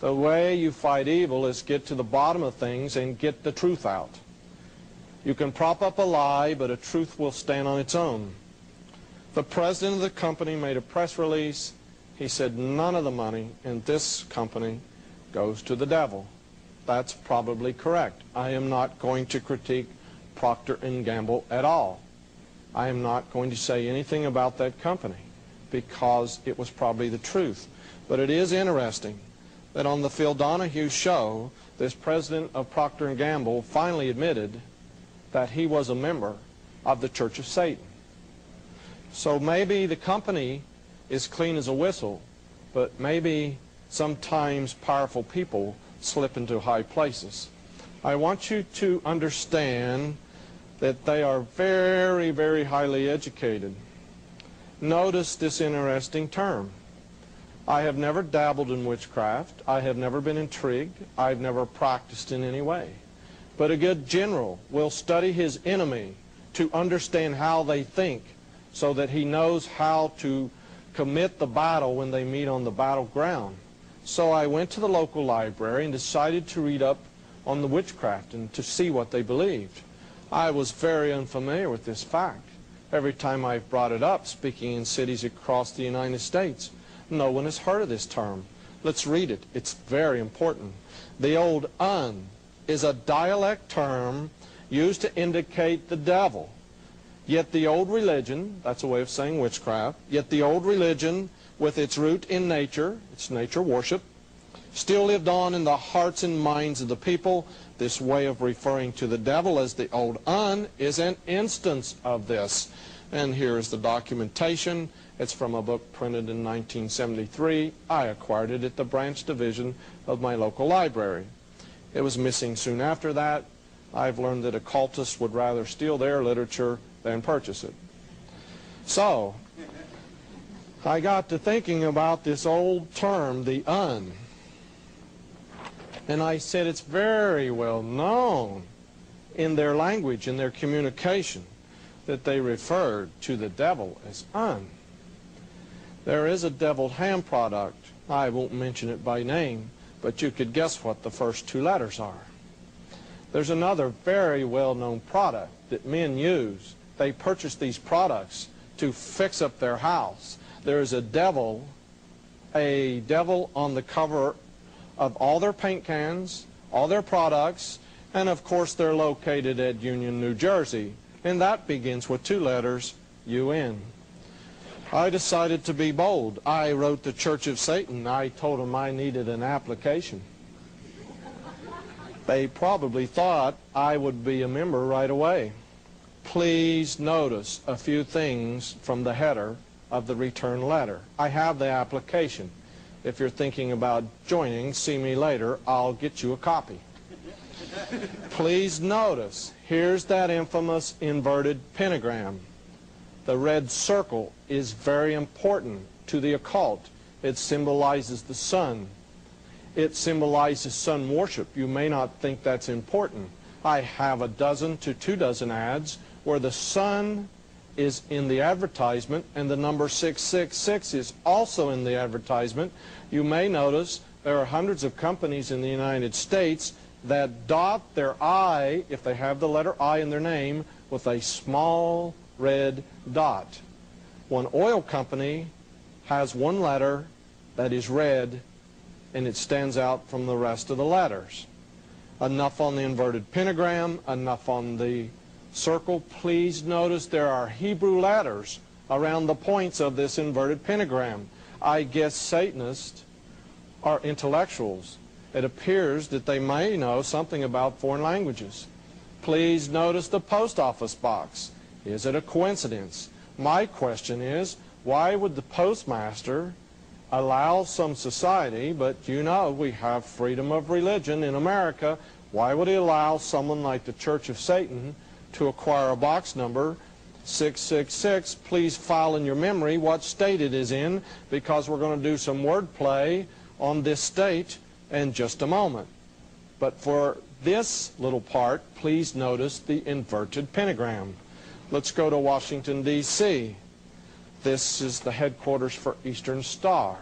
The way you fight evil is get to the bottom of things and get the truth out. You can prop up a lie, but a truth will stand on its own. The president of the company made a press release. He said none of the money in this company goes to the devil. That's probably correct. I am not going to critique Procter & Gamble at all. I am not going to say anything about that company because it was probably the truth. But it is interesting that on the Phil Donahue show, this president of Procter & Gamble finally admitted that he was a member of the Church of Satan. So maybe the company is clean as a whistle, but maybe sometimes powerful people slip into high places. I want you to understand that they are very, very highly educated. Notice this interesting term. I have never dabbled in witchcraft. I have never been intrigued. I've never practiced in any way. But a good general will study his enemy to understand how they think so that he knows how to commit the battle when they meet on the battleground. So I went to the local library and decided to read up on the witchcraft and to see what they believed. I was very unfamiliar with this fact. Every time I've brought it up, speaking in cities across the United States, no one has heard of this term. Let's read it. It's very important. The old "un" is a dialect term used to indicate the devil. Yet the old religion, that's a way of saying witchcraft, yet the old religion with its root in nature, its nature worship, still lived on in the hearts and minds of the people. This way of referring to the devil as the old "un" is an instance of this. And here is the documentation. It's from a book printed in 1973. I acquired it at the branch division of my local library. It was missing soon after that. I've learned that occultists would rather steal their literature than purchase it. So, I got to thinking about this old term, the "un." And I said it's very well known in their language, in their communication, that they referred to the devil as "un." There is a deviled ham product. I won't mention it by name, but you could guess what the first two letters are. There's another very well-known product that men use. They purchase these products to fix up their house. There is a devil on the cover of all their paint cans, all their products, and of course they're located at Union, New Jersey, and that begins with two letters, UN. I decided to be bold. I wrote the Church of Satan. I told them I needed an application. They probably thought I would be a member right away. Please notice a few things from the header of the return letter. I have the application. If you're thinking about joining, see me later. I'll get you a copy. Please notice, here's that infamous inverted pentagram. The red circle is very important to the occult. It symbolizes the sun. It symbolizes sun worship. You may not think that's important. I have a dozen to 2 dozen ads where the sun is in the advertisement and the number 666 is also in the advertisement. You may notice there are hundreds of companies in the United States that dot their I, if they have the letter I in their name, with a small red dot. One oil company has one letter that is red and it stands out from the rest of the letters. Enough on the inverted pentagram, enough on the circle. Please notice there are Hebrew letters around the points of this inverted pentagram. I guess Satanists are intellectuals. It appears that they may know something about foreign languages. Please notice the post office box. Is it a coincidence? My question is, why would the postmaster allow some society, but you know we have freedom of religion in America, why would he allow someone like the Church of Satan to acquire a box number 666? Please file in your memory what state it is in, because we're going to do some wordplay on this state in just a moment. But for this little part, please notice the inverted pentagram. Let's go to Washington, D.C. This is the headquarters for Eastern Star.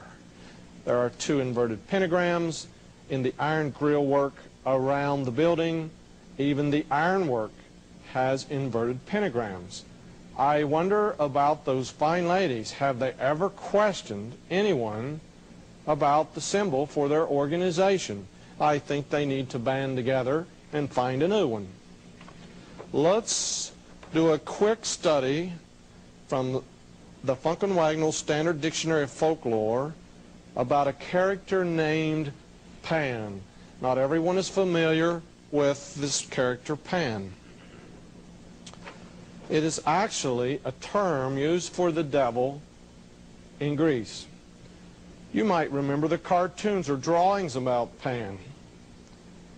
There are 2 inverted pentagrams, in the iron grill work around the building. Even the ironwork has inverted pentagrams. I wonder about those fine ladies. Have they ever questioned anyone about the symbol for their organization? I think they need to band together and find a new one. Let's do a quick study from the Funk and Wagnall Standard Dictionary of Folklore about a character named Pan. Not everyone is familiar with this character Pan. It is actually a term used for the devil in Greece. You might remember the cartoons or drawings about Pan.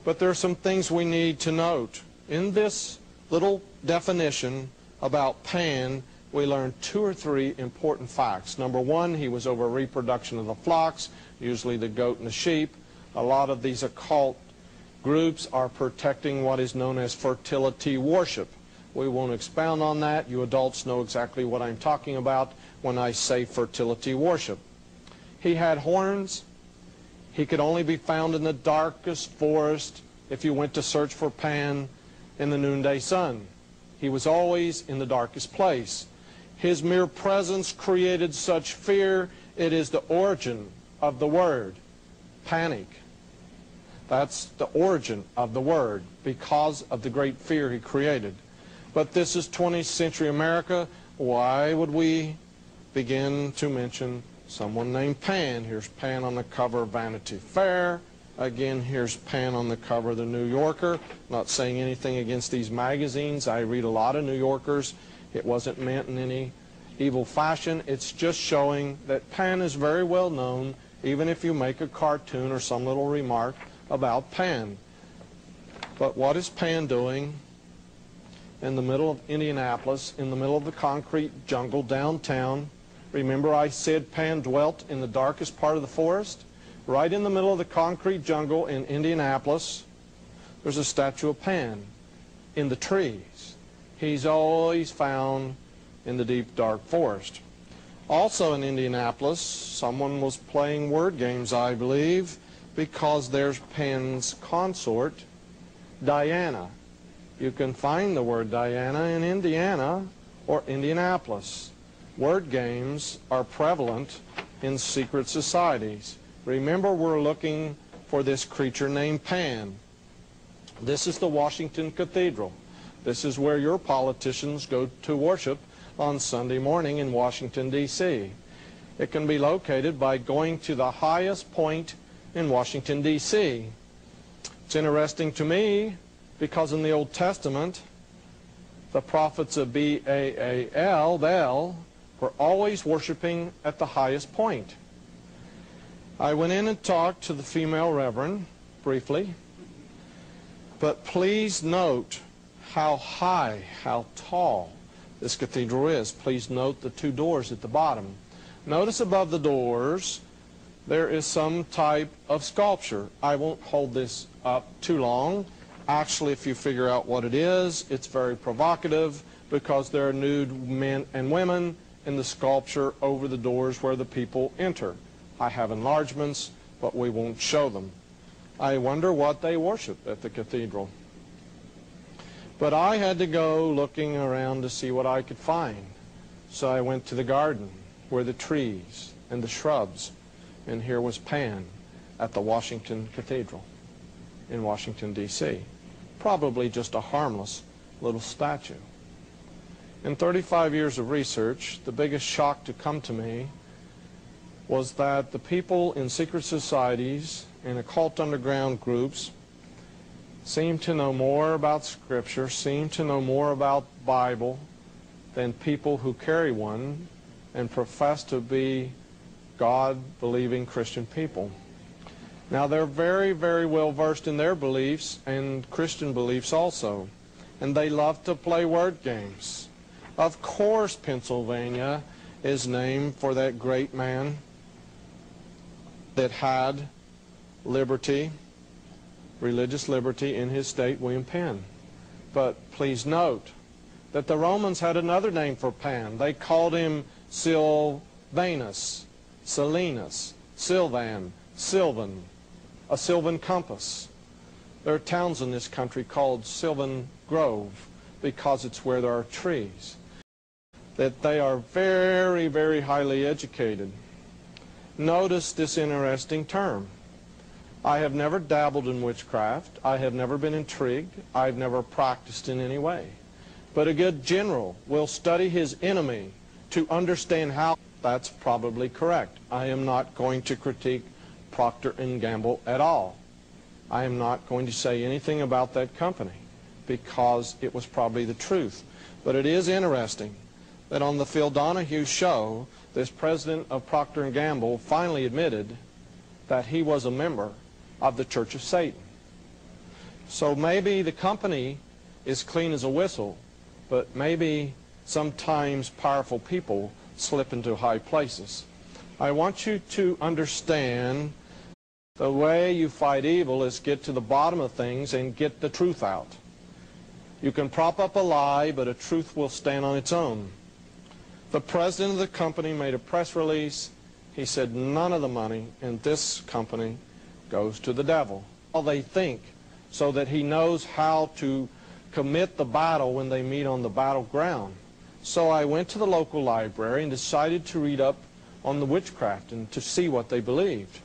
But there are some things we need to note. In this little definition about Pan, we learn 2 or 3 important facts. Number 1, he was over reproduction of the flocks, usually the goat and the sheep. A lot of these occult groups are protecting what is known as fertility worship. We won't expound on that. You adults know exactly what I'm talking about when I say fertility worship. He had horns. He could only be found in the darkest forest if you went to search for Pan in the noonday sun. He was always in the darkest place. His mere presence created such fear, it is the origin of the word, panic. That's the origin of the word, because of the great fear he created. But this is 20th century America. Why would we begin to mention someone named Pan? Here's Pan on the cover of Vanity Fair. Again, here's Pan on the cover of the New Yorker. Not saying anything against these magazines. I read a lot of New Yorkers. It wasn't meant in any evil fashion. It's just showing that Pan is very well known, even if you make a cartoon or some little remark about Pan. But what is Pan doing in the middle of Indianapolis, in the middle of the concrete jungle downtown? Remember I said Pan dwelt in the darkest part of the forest? Right in the middle of the concrete jungle in Indianapolis, there's a statue of Pan in the trees. He's always found in the deep, dark forest. Also in Indianapolis, someone was playing word games, I believe, because there's Pan's consort, Diana. You can find the word Diana in Indiana or Indianapolis. Word games are prevalent in secret societies. Remember, we're looking for this creature named Pan. This is the Washington Cathedral. This is where your politicians go to worship on Sunday morning in Washington, D.C. It can be located by going to the highest point in Washington, D.C. It's interesting to me because in the Old Testament, the prophets of Baal, Baal, were always worshiping at the highest point. I went in and talked to the female reverend briefly, but please note how high, how tall this cathedral is. Please note the 2 doors at the bottom. Notice above the doors there is some type of sculpture. I won't hold this up too long. Actually, if you figure out what it is, it's very provocative because there are nude men and women in the sculpture over the doors where the people enter. I have enlargements, but we won't show them. I wonder what they worship at the cathedral. But I had to go looking around to see what I could find. So I went to the garden where the trees and the shrubs, and here was Pan at the Washington Cathedral in Washington, D.C. Probably just a harmless little statue. In 35 years of research, the biggest shock to come to me was that the people in secret societies and occult underground groups seem to know more about Scripture, seem to know more about Bible than people who carry one and profess to be God-believing Christian people. Now, they're very, very well versed in their beliefs and Christian beliefs also, and they love to play word games. Of course, Pennsylvania is named for that great man that had liberty, religious liberty in his state, William Penn. But please note that the Romans had another name for Pan. They called him Silvanus, Silenus, Silvan, Sylvan. a sylvan compass. There are towns in this country called Sylvan Grove because it's where there are trees. That they are very, very highly educated. Notice this interesting term. I have never dabbled in witchcraft. I have never been intrigued. I've never practiced in any way. But a good general will study his enemy to understand how. That's probably correct. I am not going to critique Procter & Gamble at all. I am not going to say anything about that company because it was probably the truth. But it is interesting that on the Phil Donahue show, this president of Procter & Gamble finally admitted that he was a member of the Church of Satan. So maybe the company is clean as a whistle, but maybe sometimes powerful people slip into high places. I want you to understand the way you fight evil is get to the bottom of things and get the truth out. You can prop up a lie, but a truth will stand on its own. The president of the company made a press release. He said none of the money in this company goes to the devil. All they think, so that he knows how to commit the battle when they meet on the battleground. So I went to the local library and decided to read up on the witchcraft and to see what they believed.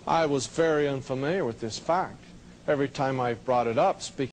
I was very unfamiliar with this fact. Every time I've brought it up, speaking